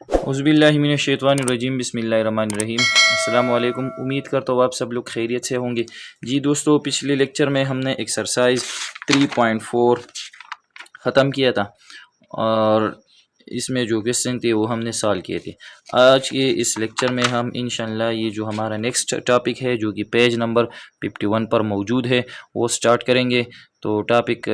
औज़ुबिल्लाहिमिनश्शैतानिर्रजीम बिस्मिल्लाहिर्रहमानिर्रहीम। अस्सलाम वालेकुम। उम्मीद करता हूँ आप सब लोग खैरियत से होंगे। जी दोस्तों, पिछले लेक्चर में हमने एक्सरसाइज 3.4 ख़त्म किया था और इसमें जो क्वेश्चन थे वो हमने सॉल्व किए थे। आज के इस लेक्चर में हम इंशाअल्लाह ये जो हमारा नेक्स्ट टॉपिक है जो कि पेज नंबर 51 पर मौजूद है वो स्टार्ट करेंगे। तो टॉपिक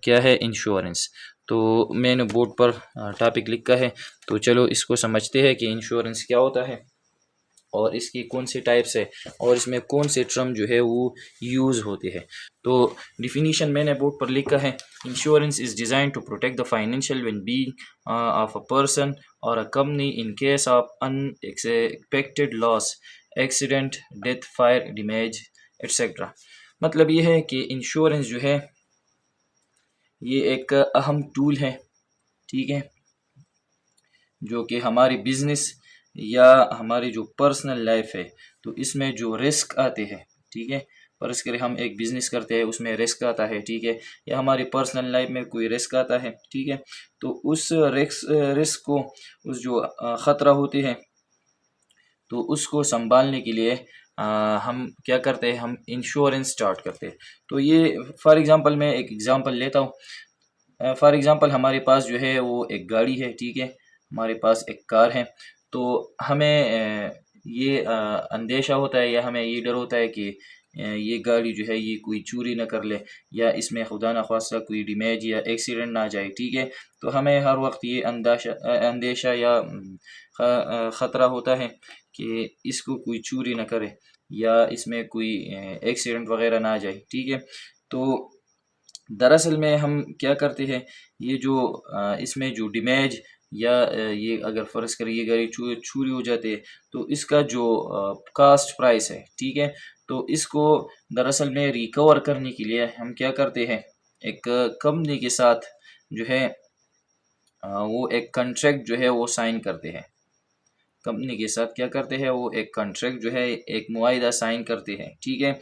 क्या है? इंश्योरेंस। तो मैंने बोर्ड पर टॉपिक लिखा है, तो चलो इसको समझते हैं कि इंश्योरेंस क्या होता है और इसकी कौन सी टाइप्स है और इसमें कौन से टर्म जो है वो यूज़ होते हैं। तो डिफिनीशन मैंने बोर्ड पर लिखा है, insurance is design to protect the financial well being of a person और a company in case of unexpected loss, accident, death, fire, damage etcetera. मतलब ये है कि इंश्योरेंस जो है ये एक अहम टूल है, ठीक है, जो कि हमारी बिजनेस या हमारी जो पर्सनल लाइफ है तो इसमें जो रिस्क आते हैं, ठीक है, फर्ज करें हम एक बिज़नेस करते हैं उसमें रिस्क आता है, ठीक है, या हमारी पर्सनल लाइफ में कोई रिस्क आता है, ठीक है, तो उस रिस्क को उस जो ख़तरा होते हैं तो उसको संभालने के लिए हम क्या करते हैं, हम इंश्योरेंस स्टार्ट करते हैं। तो ये फॉर एग्ज़ाम्पल मैं एक एग्ज़ाम्पल लेता हूँ। फॉर एग्ज़ाम्पल हमारे पास जो है वो एक गाड़ी है, ठीक है, हमारे पास एक कार है। तो हमें ये अंदेशा होता है या हमें ये डर होता है कि ये गाड़ी जो है ये कोई चोरी ना कर ले या इसमें खुदा न खास्ता कोई डैमेज या एक्सीडेंट ना जाए, ठीक है। तो हमें हर वक्त ये अंदेशा या ख़तरा होता है कि इसको कोई चोरी ना करे या इसमें कोई एक्सीडेंट वगैरह ना जाए, ठीक है। तो दरअसल में हम क्या करते हैं, ये जो इसमें जो डैमेज या ये अगर फ़र्ज़ करें ये गाड़ी चोरी हो जाती है तो इसका जो कास्ट प्राइस है, ठीक है, तो इसको दरअसल में रिकवर करने के लिए हम क्या करते हैं, एक कंपनी के साथ जो है वो एक कॉन्ट्रैक्ट जो है वो साइन करते हैं। कंपनी के साथ क्या करते हैं, वो एक कॉन्ट्रैक्ट जो है एक मुआहिदा साइन करते हैं, ठीक है,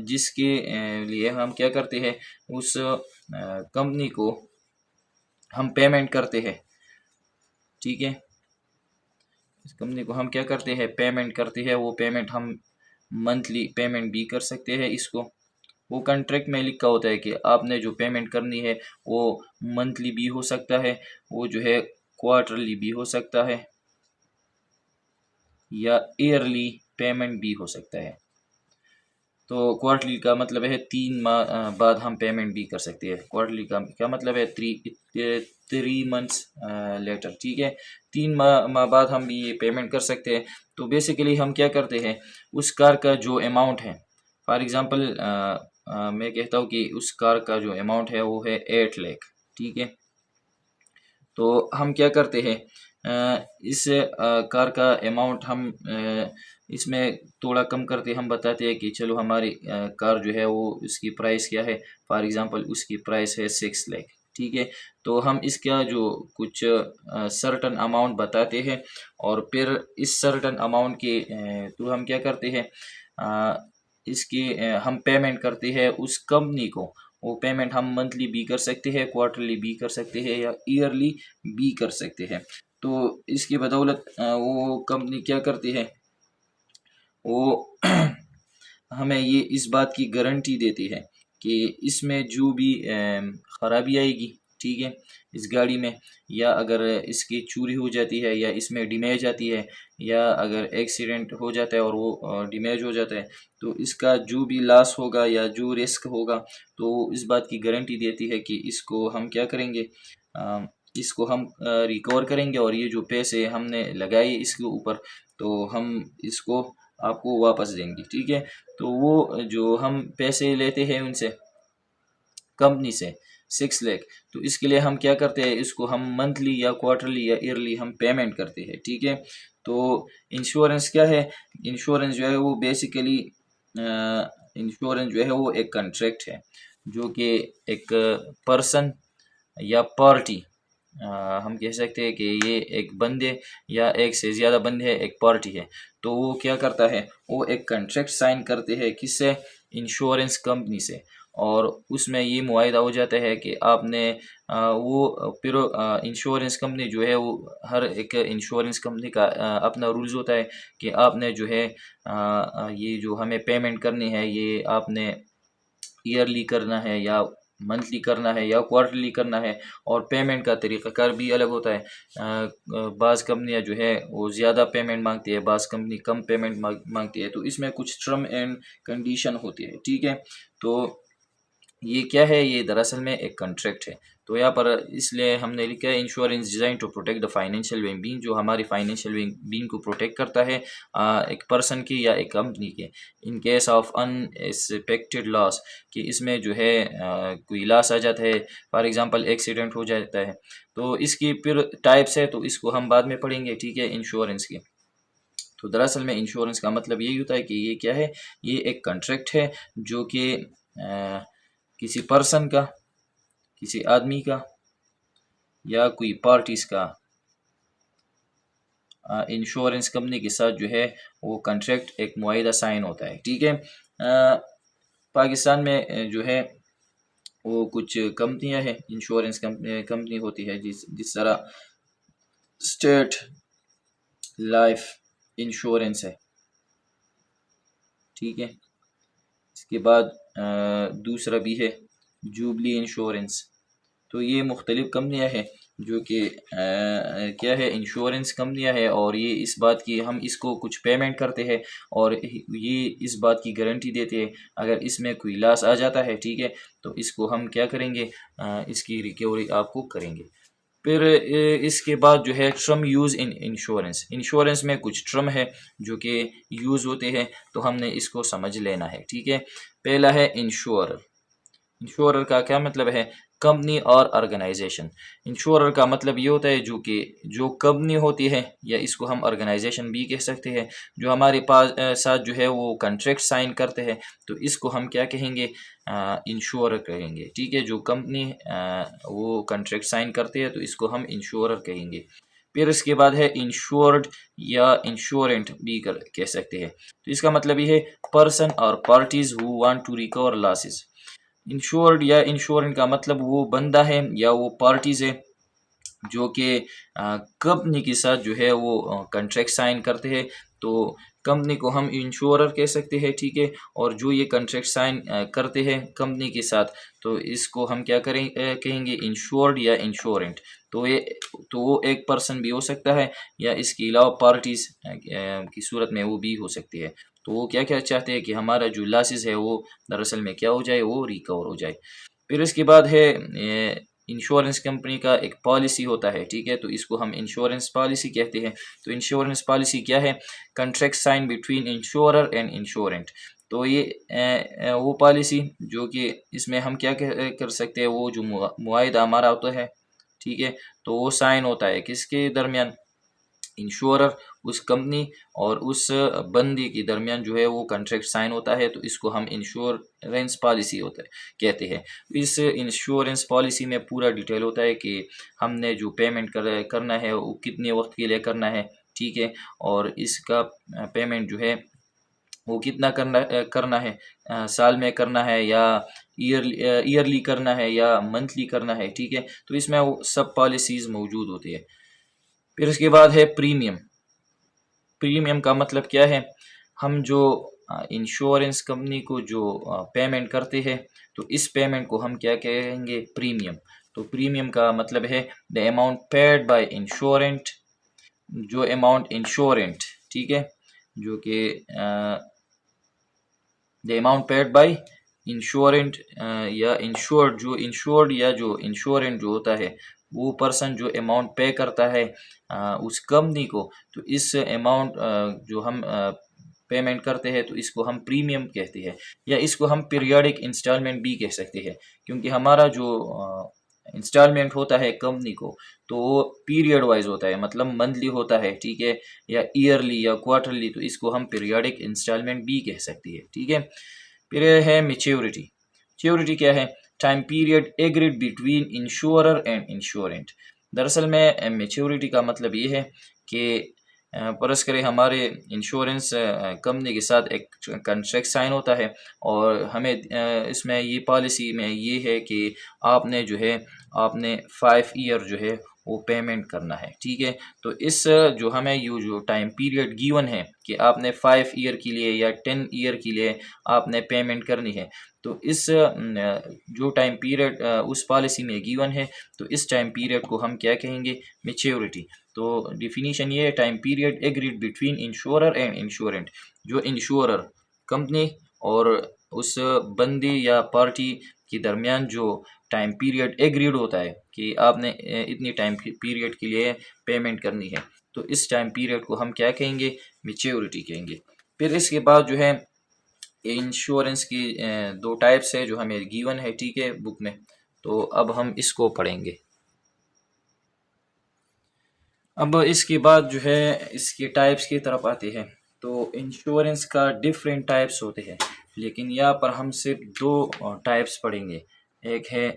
जिसके लिए हम क्या करते हैं, उस कंपनी को हम पेमेंट करते हैं, ठीक है, इस कंपनी को हम क्या करते हैं, पेमेंट करते हैं। वो पेमेंट हम मंथली पेमेंट भी कर सकते हैं। इसको वो कॉन्ट्रैक्ट में लिखा होता है कि आपने जो पेमेंट करनी है वो मंथली भी हो सकता है, वो जो है क्वार्टरली भी हो सकता है या ईयरली पेमेंट भी हो सकता है। तो क्वार्टरली का मतलब है 3 माह बाद हम पेमेंट भी कर सकते हैं। क्वार्टरली का क्या मतलब है, 3 मंथ्स लेटर, ठीक है, 3 माह बाद हम ये पेमेंट कर सकते हैं। तो बेसिकली हम क्या करते हैं, उस कार का जो अमाउंट है, फॉर एग्ज़ाम्पल मैं कहता हूँ कि उस कार का जो अमाउंट है वो है 8 लाख, ठीक है। तो हम क्या करते हैं, इस कार का अमाउंट हम इसमें थोड़ा कम करके हम बताते हैं कि चलो हमारी कार जो है वो इसकी प्राइस क्या है, फॉर एग्ज़ाम्पल उसकी प्राइस है 6 लाख, ठीक है। तो हम इसका जो कुछ सर्टन अमाउंट बताते हैं और फिर इस सर्टन अमाउंट के तो हम क्या करते हैं, इसकी हम पेमेंट करते हैं उस कंपनी को। वो पेमेंट हम मंथली भी कर सकते हैं, क्वार्टरली भी कर सकते हैं या ईयरली भी कर सकते हैं। तो इसकी बदौलत वो कंपनी क्या करती है, वो हमें ये इस बात की गारंटी देती है कि इसमें जो भी ख़राबी आएगी, ठीक है, इस गाड़ी में, या अगर इसकी चोरी हो जाती है या इसमें डैमेज आती है या अगर एक्सीडेंट हो जाता है और वो डैमेज हो जाता है, तो इसका जो भी लॉस होगा या जो रिस्क होगा तो इस बात की गारंटी देती है कि इसको हम क्या करेंगे, इसको हम रिकवर करेंगे और ये जो पैसे हमने लगाए इसके ऊपर तो हम इसको आपको वापस देंगे, ठीक है। तो वो जो हम पैसे लेते हैं उनसे, कंपनी से 6 लाख, तो इसके लिए हम क्या करते हैं, इसको हम मंथली या क्वार्टरली या ईयरली हम पेमेंट करते हैं, ठीक है। तो इंश्योरेंस क्या है, इंश्योरेंस जो है वो बेसिकली इंश्योरेंस जो है वो एक कॉन्ट्रैक्ट है जो कि एक पर्सन या पार्टी, हम कह सकते हैं कि ये एक बंदे या एक से ज़्यादा बंदे एक पार्टी है, तो वो क्या करता है, वो एक कॉन्ट्रैक्ट साइन करते हैं किससे, इंश्योरेंस कंपनी से। और उसमें ये मुआहिदा हो जाता है कि आपने वो फिर इंश्योरेंस कंपनी जो है वो हर एक इंश्योरेंस कंपनी का अपना रूल्स होता है कि आपने जो है ये जो हमें पेमेंट करनी है ये आपने ईयरली करना है या मंथली करना है या क्वार्टरली करना है, और पेमेंट का तरीक़ाकार भी अलग होता है। बाज़ कंपनियाँ जो है वो ज़्यादा पेमेंट मांगती है, बाज़ कंपनी कम पेमेंट मांगती है, तो इसमें कुछ टर्म एंड कंडीशन होती है, ठीक है। तो ये क्या है, ये दरअसल में एक कॉन्ट्रैक्ट है। तो यहाँ पर इसलिए हमने लिखा है insurance design to protect the financial well being, जो हमारी फाइनेंशियल वेल बीइंग को प्रोटेक्ट करता है एक पर्सन की या एक कंपनी के, in case of unexpected loss, कि इसमें जो है कोई लॉस आ जाता है, फॉर एग्जांपल एक्सीडेंट हो जाता है। तो इसकी फिर टाइप्स है, तो इसको हम बाद में पढ़ेंगे, ठीक है, इंश्योरेंस की। तो दरअसल में इंश्योरेंस का मतलब यही होता है कि ये क्या है, ये एक कॉन्ट्रैक्ट है जो कि किसी पर्सन का, किसी आदमी का या कोई पार्टीज का इंश्योरेंस कंपनी के साथ जो है वो कॉन्ट्रैक्ट एक मुआहिदा साइन होता है, ठीक है। पाकिस्तान में जो है वो कुछ कंपनियां हैं, इंश्योरेंस कंपनी होती है, जिस तरह स्टेट लाइफ इंश्योरेंस है, ठीक है। इसके बाद दूसरा भी है जुबली इंश्योरेंस। तो ये मुख्तलिफ कंपनियां हैं जो कि क्या है, इंश्योरेंस कंपनियां हैं, और ये इस बात की हम इसको कुछ पेमेंट करते हैं और ये इस बात की गारंटी देते हैं अगर इसमें कोई लॉस आ जाता है, ठीक है, तो इसको हम क्या करेंगे, इसकी रिकवरी आपको करेंगे। फिर इसके बाद जो है term use in insurance, insurance में कुछ ट्रम है जो कि यूज़ होते हैं, तो हमने इसको समझ लेना है, ठीक है। पहला है इंश्योरर। इंश्योरर का क्या मतलब है, कंपनी और ऑर्गेनाइजेशन। इंश्योरर का मतलब ये होता है जो कंपनी होती है, या इसको हम ऑर्गेनाइजेशन भी कह सकते हैं, जो हमारे पास साथ जो है वो कॉन्ट्रैक्ट साइन करते हैं, तो इसको हम क्या कहेंगे, इंश्योरर कहेंगे, ठीक है। जो कंपनी वो कॉन्ट्रैक्ट साइन करते हैं, तो इसको हम इंश्योरर कहेंगे। फिर इसके बाद है इंश्योर्ड या इंश्योरेंट भी कह सकते हैं। तो इसका मतलब ये है पर्सन और parties who want to recover losses. Insured या इंश्योरेंट का मतलब वो बंदा है या वो पार्टीज है जो कि कंपनी के साथ जो है वो कॉन्ट्रैक्ट साइन करते हैं, तो कंपनी को हम इंश्योरर कह सकते हैं, ठीक है। और जो ये कॉन्ट्रैक्ट साइन करते हैं कंपनी के साथ, तो इसको हम क्या कहेंगे, इंश्योर्ड या इंश्योरेंट। तो वो एक पर्सन भी हो सकता है, या इसके अलावा पार्टीज की सूरत में वो भी हो सकती है। तो वो क्या क्या चाहते हैं कि हमारा जो लॉसेस है वो दरअसल में क्या हो जाए, वो रिकवर हो जाए। फिर इसके बाद है इंश्योरेंस कंपनी का एक पॉलिसी होता है, ठीक है, तो इसको हम इंश्योरेंस पॉलिसी कहते हैं। तो इंश्योरेंस पॉलिसी क्या है, contract sign between insurer and insurant. तो ये वो पॉलिसी जो कि इसमें हम क्या कर सकते हैं, वो जो मुआहिदा हमारा होता है, ठीक है, तो वो साइन होता है किसके दरमियान, इंश्योरर, उस कंपनी और उस बंदी के दरमियान जो है वो कॉन्ट्रैक्ट साइन होता है, तो इसको हम इंश्योरेंस पॉलिसी होता है कहते हैं। इस इंश्योरेंस पॉलिसी में पूरा डिटेल होता है कि हमने जो पेमेंट करना है वो कितने वक्त के लिए करना है, ठीक है, और इसका पेमेंट जो है वो कितना करना है, साल में करना है या ईयरली करना है या मंथली करना है, ठीक है। तो इसमें वो सब पॉलिसीज़ मौजूद होती है। फिर उसके बाद है प्रीमियम। प्रीमियम का मतलब क्या है, हम जो इंश्योरेंस कंपनी को जो पेमेंट करते हैं, तो इस पेमेंट को हम क्या कहेंगे, प्रीमियम। तो प्रीमियम का मतलब है द अमाउंट पेड बाय इंश्योरेंट, जो अमाउंट इंश्योरेंट, ठीक है, जो कि द अमाउंट पेड बाय इंश्योरेंट या इंश्योर्ड या जो इंश्योरेंट जो होता है, वो पर्सन जो अमाउंट पे करता है उस कंपनी को, तो इस अमाउंट जो हम पेमेंट करते हैं, तो इसको हम प्रीमियम कहते हैं, या इसको हम पीरियोडिक इंस्टॉलमेंट भी कह सकते हैं, क्योंकि हमारा जो इंस्टॉलमेंट होता है कंपनी को, तो वो पीरियड वाइज होता है, मतलब मंथली होता है, ठीक है, या ईयरली या क्वार्टरली, तो इसको हम पीरियोडिक इंस्टॉलमेंट भी कह सकती है, ठीक है। फिर है मैच्योरिटी। मैच्योरिटी क्या है, time period agreed between insurer and insurant. दरअसल में मैच्योरिटी का मतलब ये है कि परस करें हमारे इंश्योरेंस कंपनी के साथ एक कॉन्ट्रैक्ट साइन होता है और हमें इसमें ये पॉलिसी में ये है कि आपने जो है आपने 5 ईयर जो है वो पेमेंट करना है, ठीक है। तो इस जो हमें ये जो टाइम पीरियड गिवन है कि आपने 5 ईयर के लिए या 10 ईयर के लिए आपने पेमेंट करनी है, तो इस जो टाइम पीरियड उस पॉलिसी में गिवन है, तो इस टाइम पीरियड को हम क्या कहेंगे, मैच्योरिटी। तो डिफिनीशन ये है, time period agreed between insurer and insurant. जो इंश्योरर कंपनी और उस बंदी या पार्टी के दरमियान जो टाइम पीरियड एग्रीड होता है कि आपने इतनी टाइम पीरियड के लिए पेमेंट करनी है, तो इस टाइम पीरियड को हम क्या कहेंगे, मैच्योरिटी कहेंगे। फिर इसके बाद जो है इंश्योरेंस की दो टाइप्स है जो हमें गिवन है, ठीक है, बुक में। तो अब हम इसको पढ़ेंगे। अब इसके बाद जो है इसके टाइप्स की तरफ आते हैं। तो इंश्योरेंस का डिफरेंट टाइप्स होते हैं, लेकिन यहाँ पर हम सिर्फ दो टाइप्स पढ़ेंगे। एक है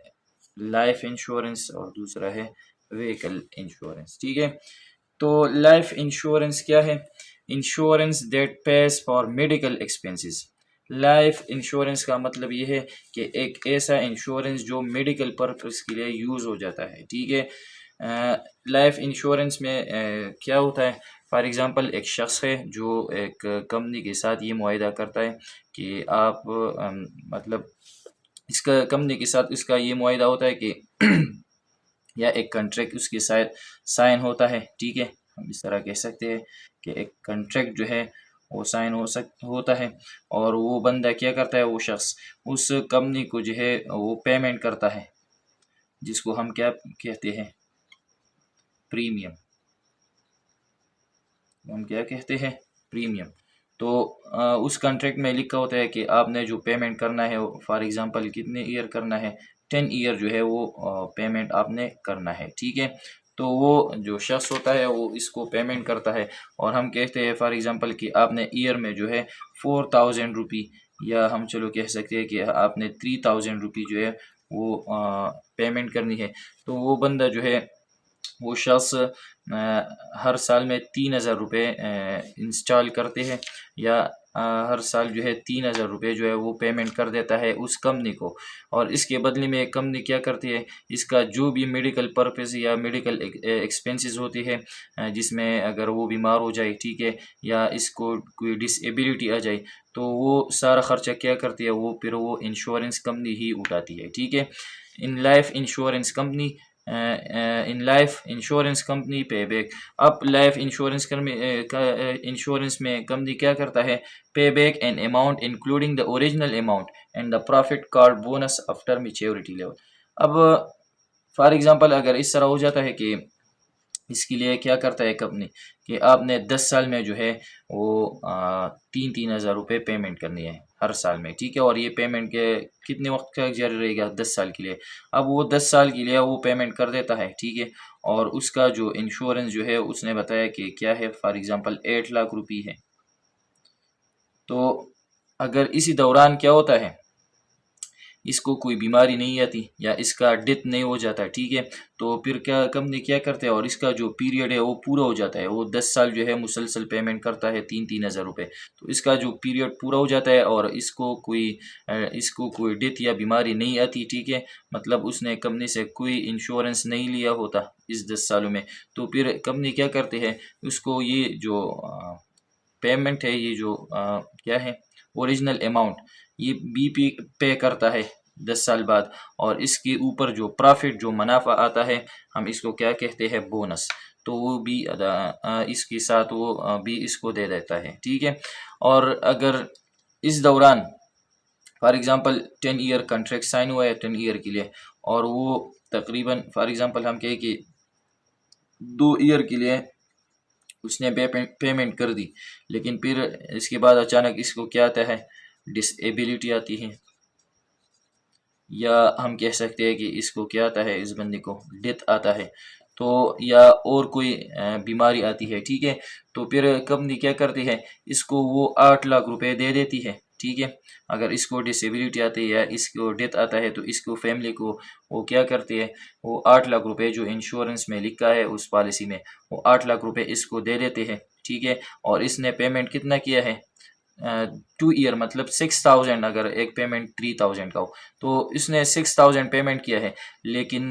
लाइफ इंश्योरेंस और दूसरा है व्हीकल इंश्योरेंस, ठीक है। तो लाइफ इंश्योरेंस क्या है? Insurance that page for medical expenses. Life insurance का मतलब ये है कि एक ऐसा इंश्योरेंस जो मेडिकल पर्पस के लिए यूज़ हो जाता है, ठीक है। लाइफ इंश्योरेंस में क्या होता है, फॉर एग्ज़ाम्पल एक शख्स है जो एक कंपनी के साथ ये मुआहदा करता है कि आप मतलब इसका कंपनी के साथ इसका ये मुआहदा होता है कि या एक कॉन्ट्रैक्ट उसके साथ साइन होता है, ठीक है। हम इस तरह कह सकते हैं कि एक कॉन्ट्रैक्ट जो है वो साइन होता है और वो बंदा क्या करता है, वो शख्स उस कंपनी को जो है वो पेमेंट करता है, जिसको हम क्या कहते हैं, प्रीमियम। हम क्या कहते हैं, प्रीमियम। तो उस कॉन्ट्रैक्ट में लिखा होता है कि आपने जो पेमेंट करना है, फॉर एग्ज़ाम्पल कितने ईयर करना है, 10 ईयर जो है वो पेमेंट आपने करना है, ठीक है। तो वो जो शख्स होता है वो इसको पेमेंट करता है और हम कहते हैं फॉर एग्ज़ाम्पल कि आपने ईयर में जो है 4000 रुपी, या हम चलो कह सकते हैं कि आपने 3000 रुपी जो है वो पेमेंट करनी है। तो वो बंदा जो है, वो शख्स हर साल में 3000 रुपये इंस्टॉल करते हैं, या हर साल जो है 3000 रुपये जो है वो पेमेंट कर देता है उस कंपनी को। और इसके बदले में कंपनी क्या करती है, इसका जो भी मेडिकल पर्पस या मेडिकल एक्सपेंसेस होती है, जिसमें अगर वो बीमार हो जाए, ठीक है, या इसको कोई डिसेबिलिटी आ जाए, तो वो सारा ख़र्चा क्या करती है, वो फिर वो इंश्योरेंस कंपनी ही उठाती है, ठीक है। In life insurance company in life insurance company पे बैक। अब लाइफ इंश्योरेंस इंश्योरेंस में कंपनी क्या करता है, पे back an amount including the original amount and the profit called bonus after maturity level. अब फॉर एग्जांपल अगर इस तरह हो जाता है कि इसके लिए क्या करता है कंपनी कि आपने 10 साल में जो है वो 3,000 रुपये पेमेंट करनी है हर साल में, ठीक है। और ये पेमेंट के कितने वक्त का जारी रहेगा, 10 साल के लिए। अब वो 10 साल के लिए वो पेमेंट कर देता है, ठीक है। और उसका जो इंश्योरेंस जो है उसने बताया कि क्या है, फॉर एग्ज़ाम्पल 8 लाख रुपये है। तो अगर इसी दौरान क्या होता है, इसको कोई बीमारी नहीं आती या इसका डेथ नहीं हो जाता, ठीक है, तो फिर क्या कंपनी क्या करते हैं, और इसका जो पीरियड है वो पूरा हो जाता है, वो 10 साल जो है मुसलसल पेमेंट करता है 3,000 रुपये। तो इसका जो पीरियड पूरा हो जाता है और इसको कोई डेथ या बीमारी नहीं आती, ठीक है, मतलब उसने कंपनी से कोई इंश्योरेंस नहीं लिया होता इस 10 सालों में, तो फिर कंपनी क्या करते हैं, उसको ये जो पेमेंट है, ये जो क्या है, ओरिजिनल अमाउंट, ये बीपी पे करता है 10 साल बाद, और इसके ऊपर जो प्रॉफिट जो मुनाफा आता है, हम इसको क्या कहते हैं, बोनस। तो वो भी इसके साथ वो भी इसको दे देता है, ठीक है। और अगर इस दौरान for example 10 year contract sign हुआ है 10 ईयर के लिए, और वो तकरीबन फॉर एग्ज़ाम्पल हम कहें कि 2 ईयर के लिए उसने पेमेंट कर दी, लेकिन फिर इसके बाद अचानक इसको क्या आता है, डिसेबिलिटी आती है, या हम कह सकते हैं कि इसको क्या आता है, इस बंदे को डेथ आता है, तो या और कोई बीमारी आती है, ठीक है। तो फिर कंपनी क्या करती है, इसको वो 8 लाख रुपए दे देती है, ठीक है। अगर इसको डिसेबिलिटी आती है या इसको डेथ आता है तो इसको फैमिली को वो क्या करती है, वो 8 लाख रुपए जो इंश्योरेंस में लिखा है उस पॉलिसी में, वो 8 लाख रुपए इसको दे देते हैं, ठीक है। और इसने पेमेंट कितना किया है, 2 ईयर मतलब 6000, अगर एक पेमेंट 3000 का हो तो इसने 6000 पेमेंट किया है, लेकिन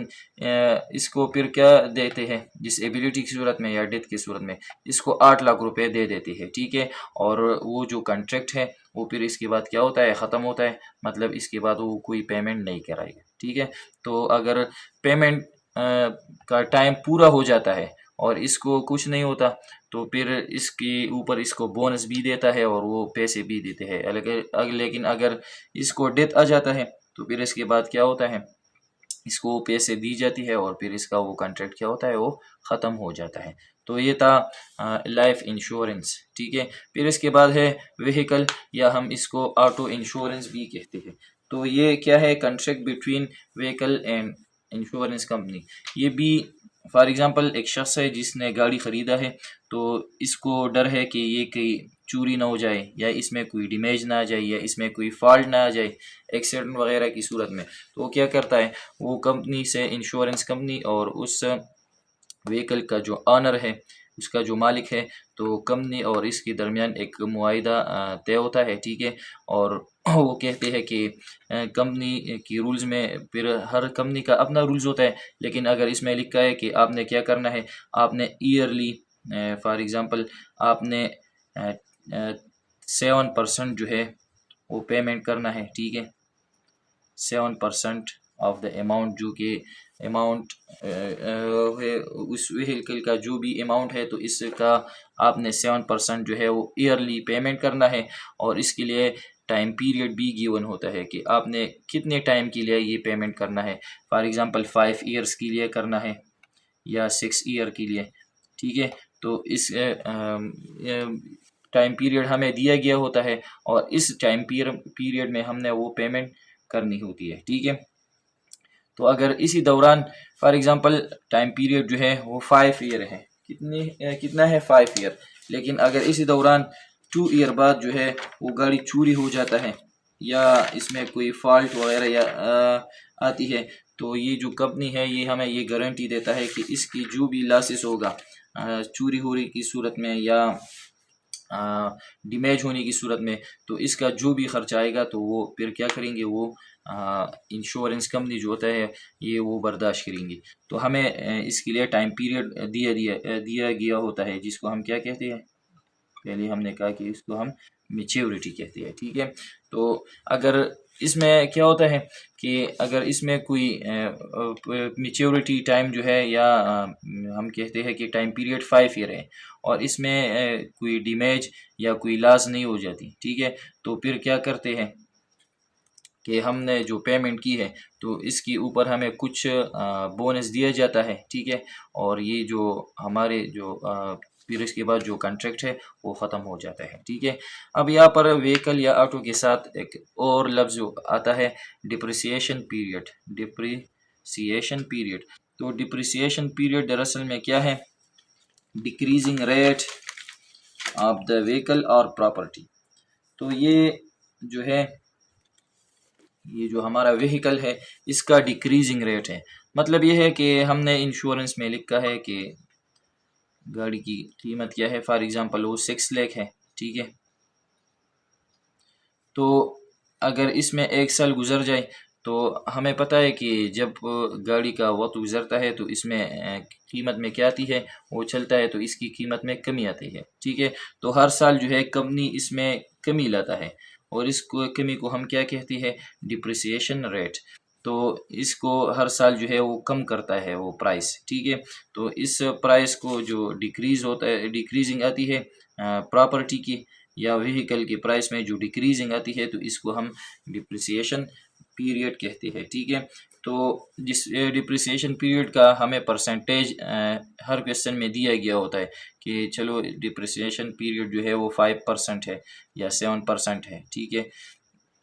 इसको फिर क्या देते हैं, डिसेबिलिटी की सूरत में या डेथ की सूरत में इसको 8 लाख रुपए दे देती है, ठीक है। और वो जो कॉन्ट्रैक्ट है वो फिर इसके बाद क्या होता है, ख़त्म होता है, मतलब इसके बाद वो कोई पेमेंट नहीं कराएगा, ठीक है। तो अगर पेमेंट का टाइम पूरा हो जाता है और इसको कुछ नहीं होता तो फिर इसके ऊपर इसको बोनस भी देता है और वो पैसे भी देते हैं। लेकिन अगर इसको डेथ आ जाता है तो फिर इसके बाद क्या होता है, इसको पैसे दी जाती है और फिर इसका वो कॉन्ट्रैक्ट क्या होता है, वो ख़त्म हो जाता है। तो ये था लाइफ इंश्योरेंस, ठीक है। फिर इसके बाद है व्हीकल, या हम इसको ऑटो इंश्योरेंस भी कहते हैं। तो ये क्या है, contract between vehicle and insurance company. ये भी फॉर एग्ज़ाम्पल एक शख्स है जिसने गाड़ी ख़रीदा है, तो इसको डर है कि ये कहीं चोरी ना हो जाए या इसमें कोई डैमेज ना आ जाए या इसमें कोई फॉल्ट ना आ जाए एक्सीडेंट वगैरह की सूरत में, तो वो क्या करता है, वो कंपनी से, इंश्योरेंस कंपनी और उस व्हीकल का जो ऑनर है, उसका जो मालिक है, तो कंपनी और इसके दरमियान एक मुआहिदा तय होता है, ठीक है। और वो कहते हैं कि कंपनी की रूल्स में, फिर हर कंपनी का अपना रूल्स होता है, लेकिन अगर इसमें लिखा है कि आपने क्या करना है, आपने ईयरली फॉर एग्ज़ाम्पल आपने 7% जो है वो पेमेंट करना है, ठीक है। 7% ऑफ द अमाउंट, जो कि अमाउंट है उस व्हीकल का जो भी अमाउंट है, तो इसका आपने 7% जो है वो ईयरली पेमेंट करना है। और इसके लिए टाइम पीरियड भी गिवन होता है कि आपने कितने टाइम के लिए ये पेमेंट करना है, फॉर एग्ज़ाम्पल 5 ईयर्स के लिए करना है या 6 ईयर के लिए, ठीक है। तो इस टाइम पीरियड हमें दिया गया होता है और इस टाइम पीरियड में हमने वो पेमेंट करनी होती है, ठीक है। तो अगर इसी दौरान फॉर एग्ज़ाम्पल टाइम पीरियड जो है वो 5 ईयर है, कितना है 5 ईयर, लेकिन अगर इसी दौरान 2 ईयर बाद जो है वो गाड़ी चोरी हो जाता है या इसमें कोई फॉल्ट वगैरह या आती है, तो ये जो कंपनी है ये हमें ये गारंटी देता है कि इसकी जो भी लॉसेस होगा चोरी होने की सूरत में या डैमेज होने की सूरत में, तो इसका जो भी खर्च आएगा तो वो फिर क्या करेंगे, वो इंश्योरेंस कंपनी जो होता है ये वो बर्दाश्त करेंगी। तो हमें इसके लिए टाइम पीरियड दिया गया होता है, जिसको हम क्या कहते हैं, पहले हमने कहा कि इसको हम मैच्योरिटी कहते हैं, ठीक है। तो अगर इसमें क्या होता है कि अगर इसमें कोई मैच्योरिटी टाइम जो है या हम कहते हैं कि टाइम पीरियड 5 ईयर है और इसमें कोई डैमेज या कोई लॉस नहीं हो जाती, ठीक है, तो फिर क्या करते हैं कि हमने जो पेमेंट की है तो इसके ऊपर हमें कुछ बोनस दिया जाता है, ठीक है। और ये जो हमारे जो फिर इसके बाद जो कॉन्ट्रैक्ट है वो ख़त्म हो जाता है, ठीक है। अब यहाँ पर व्हीकल या ऑटो के साथ एक और लफ्ज़ जो आता है, डिप्रिसिएशन पीरियड। डिप्रिसिएशन पीरियड, तो डिप्रिसिएशन पीरियड दरअसल में क्या है, decreasing rate of the vehicle और प्रॉपर्टी। तो ये जो है, ये जो हमारा व्हीकल है इसका डिक्रीजिंग रेट है, मतलब ये है कि हमने इंश्योरेंस में लिखा है कि गाड़ी की कीमत क्या है, फॉर एग्ज़ाम्पल वो 6 लाख है, ठीक है। तो अगर इसमें 1 साल गुजर जाए तो हमें पता है कि जब गाड़ी का वक्त गुजरता है तो इसमें कीमत में क्या आती है, वो चलता है तो इसकी कीमत में कमी आती है, ठीक है। तो हर साल जो है कंपनी इसमें कमी लाता है और इस कमी को हम क्या कहते हैं, डिप्रिसिएशन रेट। तो इसको हर साल जो है वो कम करता है वो प्राइस, ठीक है। तो इस प्राइस को जो डिक्रीज़ होता है, डिक्रीजिंग आती है प्रॉपर्टी की या व्हीकल की प्राइस में जो डिक्रीजिंग आती है, तो इसको हम डिप्रिसिएशन पीरियड कहते हैं, ठीक है। तो जिस डिप्रिसिएशन पीरियड का हमें परसेंटेज हर क्वेश्चन में दिया गया होता है कि चलो डिप्रिसिएशन पीरियड जो है वो 5% है या 7% है, ठीक है।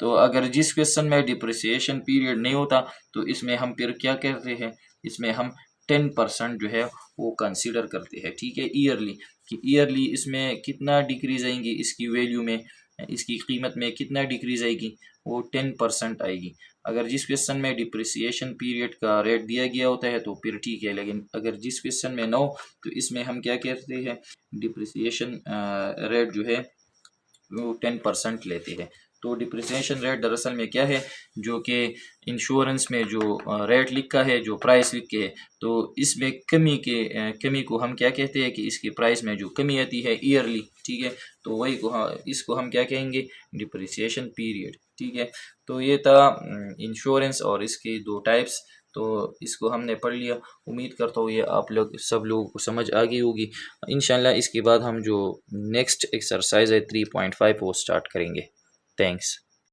तो अगर जिस क्वेश्चन में डिप्रिसिएशन पीरियड नहीं होता तो इसमें हम फिर क्या कहते हैं, इसमें हम 10% जो है वो कंसीडर करते हैं, ठीक है, ईयरली, कि ईयरली इसमें कितना डिक्रीज आएंगी इसकी वैल्यू में, इसकी कीमत में कितना डिक्रीज़ आएगी, वो 10% आएगी। अगर जिस क्वेश्चन में डिप्रिसिएशन पीरियड का रेट दिया गया होता है तो फिर ठीक है, लेकिन अगर जिस क्वेश्चन में नो, तो इसमें हम क्या कहते हैं, डिप्रिसिएशन रेट जो है वो 10% लेते हैं। तो डिप्रिसिएशन रेट दरअसल में क्या है, जो कि इंश्योरेंस में जो रेट लिखा है, जो प्राइस लिख के है, तो इसमें कमी को हम क्या कहते हैं कि इसकी प्राइस में जो कमी आती है ईयरली, ठीक है, तो वही को इसको हम क्या कहेंगे, डिप्रिसिएशन पीरियड, ठीक है। तो ये था इंश्योरेंस और इसके दो टाइप्स, तो इसको हमने पढ़ लिया। उम्मीद करता हूँ ये आप लोग सब लोगों को समझ आ गई होगी। इंशाल्लाह इसके बाद हम जो नेक्स्ट एक्सरसाइज है 3.5 वो स्टार्ट करेंगे। थैंक्स।